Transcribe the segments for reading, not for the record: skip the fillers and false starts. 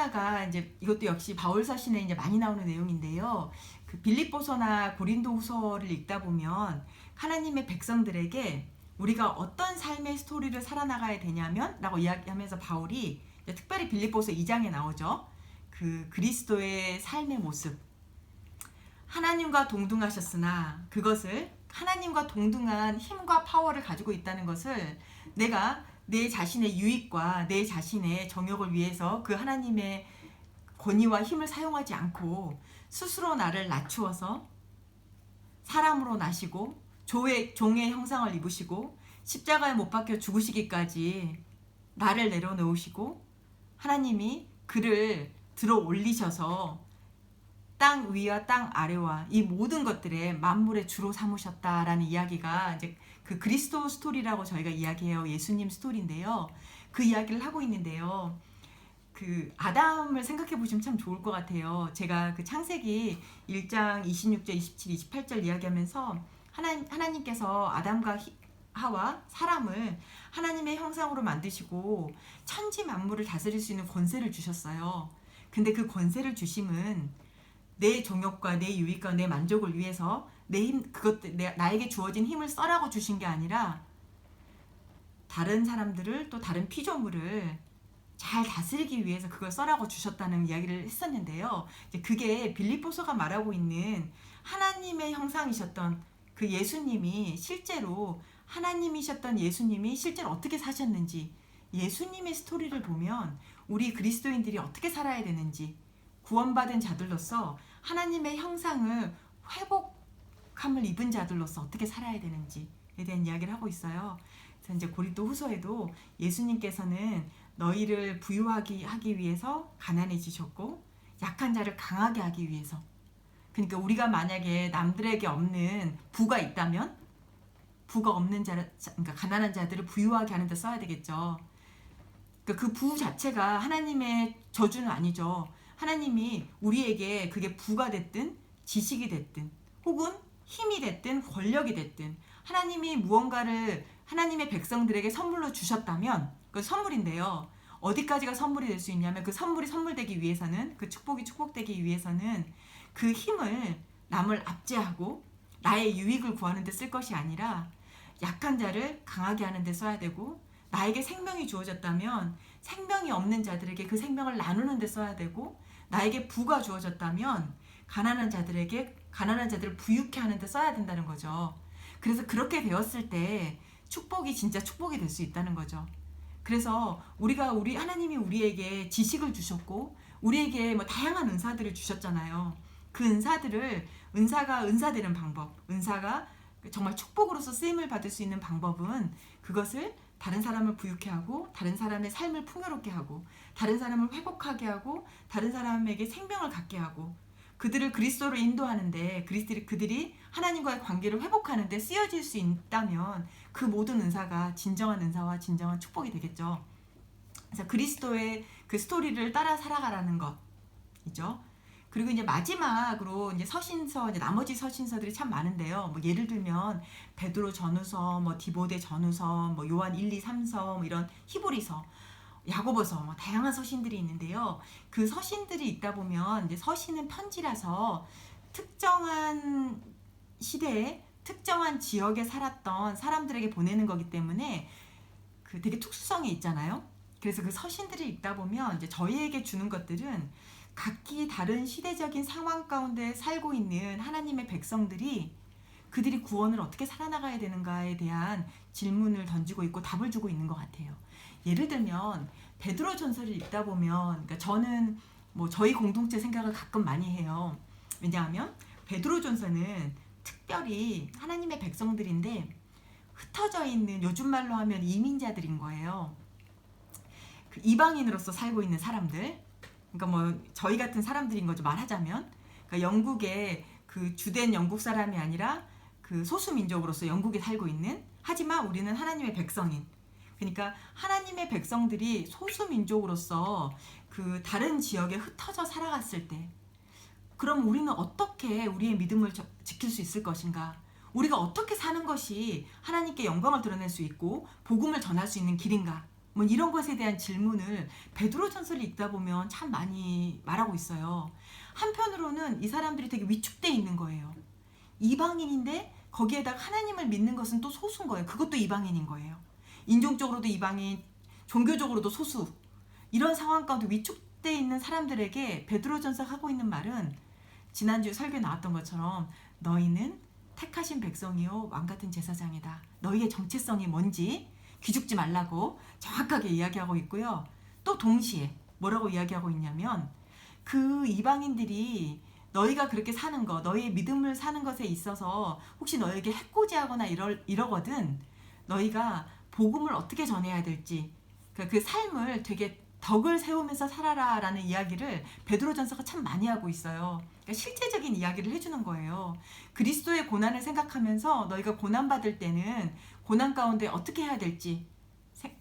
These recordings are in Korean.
하나가 이제 이것도 역시 바울 서신에 이제 많이 나오는 내용인데요. 그 빌립보서나 고린도후서를 읽다 보면 하나님의 백성들에게 우리가 어떤 삶의 스토리를 살아나가야 되냐면 라고 이야기하면서 바울이 특별히 빌립보서 2장에 나오죠. 그 그리스도의 삶의 모습. 하나님과 동등하셨으나 그것을 하나님과 동등한 힘과 파워를 가지고 있다는 것을 내가 내 자신의 유익과 내 자신의 정욕을 위해서 그 하나님의 권위와 힘을 사용하지 않고 스스로 나를 낮추어서 사람으로 나시고 종의 형상을 입으시고 십자가에 못 박혀 죽으시기까지 나를 내려놓으시고 하나님이 그를 들어 올리셔서 땅 위와 땅 아래와 이 모든 것들의 만물의 주로 삼으셨다라는 이야기가 이제 그 그리스도 스토리라고 저희가 이야기해요. 예수님 스토리인데요. 그 이야기를 하고 있는데요. 그 아담을 생각해 보시면 참 좋을 것 같아요. 제가 그 창세기 1장 26절, 27, 28절 이야기하면서 하나님께서 아담과 하와 사람을 하나님의 형상으로 만드시고 천지 만물을 다스릴 수 있는 권세를 주셨어요. 근데 그 권세를 주심은 내 정욕과 내 유익과 내 만족을 위해서 나에게 주어진 힘을 써라고 주신 게 아니라 다른 사람들을 또 다른 피조물을 잘 다스리기 위해서 그걸 써라고 주셨다는 이야기를 했었는데요. 이제 그게 빌립보서가 말하고 있는 하나님의 형상이셨던 그 예수님이 실제로 하나님이셨던 예수님이 실제로 어떻게 사셨는지 예수님의 스토리를 보면 우리 그리스도인들이 어떻게 살아야 되는지 구원받은 자들로서 하나님의 형상을 회복함을 입은 자들로서 어떻게 살아야 되는지에 대한 이야기를 하고 있어요. 그래서 이제 고린도 후서에도 예수님께서는 너희를 하기 위해서 가난해지셨고 약한 자를 강하게 하기 위해서. 그러니까 우리가 만약에 남들에게 없는 부가 있다면 부가 없는 그러니까 가난한 자들을 부유하게 하는 데 써야 되겠죠. 그러니까 그 부 자체가 하나님의 저주는 아니죠. 하나님이 우리에게 그게 부가 됐든 지식이 됐든 혹은 힘이 됐든 권력이 됐든 하나님이 무언가를 하나님의 백성들에게 선물로 주셨다면 그 선물인데요. 어디까지가 선물이 될 수 있냐면 그 선물이 선물되기 위해서는 그 축복이 축복되기 위해서는 그 힘을 남을 압제하고 나의 유익을 구하는 데 쓸 것이 아니라 약한 자를 강하게 하는 데 써야 되고 나에게 생명이 주어졌다면 생명이 없는 자들에게 그 생명을 나누는 데 써야 되고 나에게 부가 주어졌다면 가난한 자들을 부유케 하는 데 써야 된다는 거죠. 그래서 그렇게 되었을 때 축복이 진짜 축복이 될 수 있다는 거죠. 그래서 하나님이 우리에게 지식을 주셨고 우리에게 뭐 다양한 은사들을 주셨잖아요. 그 은사가 은사되는 방법, 은사가 정말 축복으로서 쓰임을 받을 수 있는 방법은 그것을 다른 사람을 부유케 하고 다른 사람의 삶을 풍요롭게 하고 다른 사람을 회복하게 하고 다른 사람에게 생명을 갖게 하고 그들을 그리스도로 인도하는데 그들이 하나님과의 관계를 회복하는데 쓰여질 수 있다면 그 모든 은사가 진정한 은사와 진정한 축복이 되겠죠. 그래서 그리스도의 그 스토리를 따라 살아가라는 것이죠. 그리고 이제 마지막으로 이제 나머지 서신서들이 참 많은데요. 뭐 예를 들면 베드로 전후서, 뭐 디모데 전후서, 뭐 요한 1, 2, 3서, 뭐 이런 히브리서, 야고보서, 뭐 다양한 서신들이 있는데요. 그 서신들이 있다 보면 이제 서신은 편지라서 특정한 시대에 특정한 지역에 살았던 사람들에게 보내는 거기 때문에 그 되게 특수성이 있잖아요. 그래서 그 서신들이 읽다 보면 이제 저희에게 주는 것들은 각기 다른 시대적인 상황 가운데 살고 있는 하나님의 백성들이 그들이 구원을 어떻게 살아나가야 되는가에 대한 질문을 던지고 있고 답을 주고 있는 것 같아요. 예를 들면 베드로 전서를 읽다 보면 그러니까 저는 뭐 저희 공동체 생각을 가끔 많이 해요. 왜냐하면 베드로 전서는 특별히 하나님의 백성들인데 흩어져 있는 요즘 말로 하면 이민자들인 거예요. 그 이방인으로서 살고 있는 사람들. 그러니까 뭐 저희 같은 사람들인 거죠, 말하자면. 그러니까 영국의 그 주된 영국 사람이 아니라 그 소수 민족으로서 영국에 살고 있는, 하지만 우리는 하나님의 백성인. 그러니까 하나님의 백성들이 소수 민족으로서 그 다른 지역에 흩어져 살아갔을 때 그럼 우리는 어떻게 우리의 믿음을 지킬 수 있을 것인가? 우리가 어떻게 사는 것이 하나님께 영광을 드러낼 수 있고 복음을 전할 수 있는 길인가? 뭐 이런 것에 대한 질문을 베드로전서를 읽다 보면 참 많이 말하고 있어요. 한편으로는 이 사람들이 되게 위축돼 있는 거예요. 이방인인데 거기에다가 하나님을 믿는 것은 또 소수인 거예요. 그것도 이방인인 거예요. 인종적으로도 이방인, 종교적으로도 소수. 이런 상황 가운데 위축돼 있는 사람들에게 베드로전서가 하고 있는 말은 지난주에 설교에 나왔던 것처럼 너희는 택하신 백성이요 왕같은 제사장이다. 너희의 정체성이 뭔지 기죽지 말라고 정확하게 이야기하고 있고요. 또 동시에 뭐라고 이야기하고 있냐면 그 이방인들이 너희가 그렇게 사는 거, 너희의 믿음을 사는 것에 있어서 혹시 너에게 해코지하거나 이러거든 너희가 복음을 어떻게 전해야 될지 그 삶을 되게 덕을 세우면서 살아라 라는 이야기를 베드로전서가 참 많이 하고 있어요. 그러니까 실제적인 이야기를 해주는 거예요. 그리스도의 고난을 생각하면서 너희가 고난받을 때는 고난 가운데 어떻게 해야 될지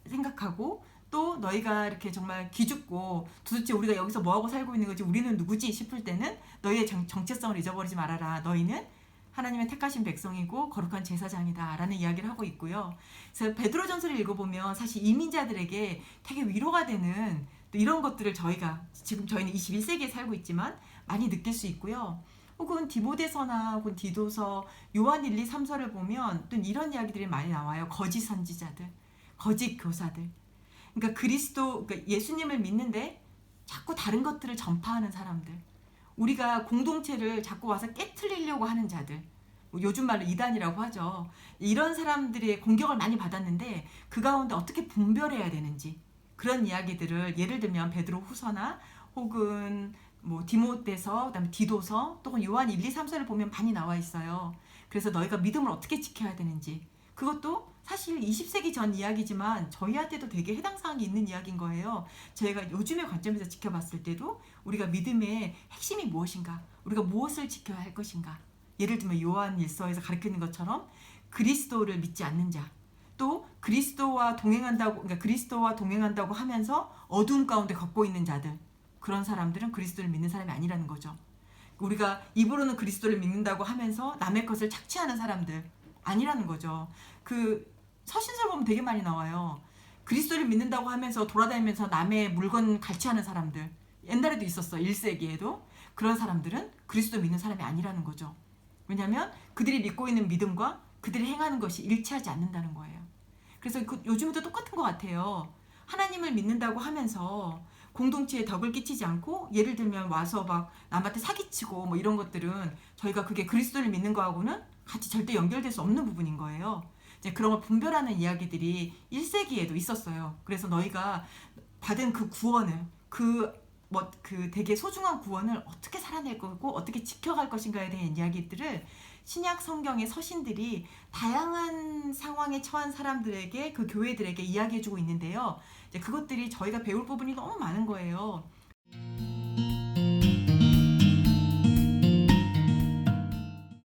생각하고 또 너희가 이렇게 정말 기죽고 도대체 우리가 여기서 뭐하고 살고 있는 거지 우리는 누구지 싶을 때는 너희의 정체성을 잊어버리지 말아라. 너희는 하나님의 택하신 백성이고 거룩한 제사장이다 라는 이야기를 하고 있고요. 그래서 베드로전서를 읽어보면 사실 이민자들에게 되게 위로가 되는 또 이런 것들을 저희가 지금 저희는 21세기에 살고 있지만 많이 느낄 수 있고요. 혹은 디모데서나 혹은 디도서, 요한 1, 2, 3서를 보면 또 이런 이야기들이 많이 나와요. 거짓 선지자들, 거짓 교사들. 그러니까 그러니까 예수님을 믿는데 자꾸 다른 것들을 전파하는 사람들. 우리가 공동체를 자꾸 와서 깨트리려고 하는 자들, 요즘 말로 이단이라고 하죠. 이런 사람들의 공격을 많이 받았는데 그 가운데 어떻게 분별해야 되는지 그런 이야기들을 예를 들면 베드로 후서나 혹은 뭐 디모데서, 그다음에 디도서, 또 요한 1, 2, 3서를 보면 많이 나와 있어요. 그래서 너희가 믿음을 어떻게 지켜야 되는지 그것도 사실 20세기 전 이야기지만 저희한테도 되게 해당 사항이 있는 이야기인 거예요. 저희가 요즘의 관점에서 지켜봤을 때도 우리가 믿음의 핵심이 무엇인가, 우리가 무엇을 지켜야 할 것인가. 예를 들면 요한 1서에서 가르치는 것처럼 그리스도를 믿지 않는 자, 또 그리스도와 동행한다고 하면서 어두움 가운데 걷고 있는 자들, 그런 사람들은 그리스도를 믿는 사람이 아니라는 거죠. 우리가 입으로는 그리스도를 믿는다고 하면서 남의 것을 착취하는 사람들 아니라는 거죠. 그 서신서를 보면 되게 많이 나와요. 그리스도를 믿는다고 하면서 돌아다니면서 남의 물건 갈취하는 사람들 옛날에도 있었어. 1세기에도. 그런 사람들은 그리스도 믿는 사람이 아니라는 거죠. 왜냐하면 그들이 믿고 있는 믿음과 그들이 행하는 것이 일치하지 않는다는 거예요. 그래서 요즘에도 똑같은 것 같아요. 하나님을 믿는다고 하면서 공동체에 덕을 끼치지 않고 예를 들면 와서 막 남한테 사기치고 뭐 이런 것들은 저희가 그게 그리스도를 믿는 거하고는 같이 절대 연결될 수 없는 부분인 거예요. 이제 그런 걸 분별하는 이야기들이 1세기에도 있었어요. 그래서 너희가 받은 그 구원을 그 되게 소중한 구원을 어떻게 살아낼 거고 어떻게 지켜갈 것인가에 대한 이야기들을 신약 성경의 서신들이 다양한 상황에 처한 사람들에게 그 교회들에게 이야기해주고 있는데요. 이제 그것들이 저희가 배울 부분이 너무 많은 거예요.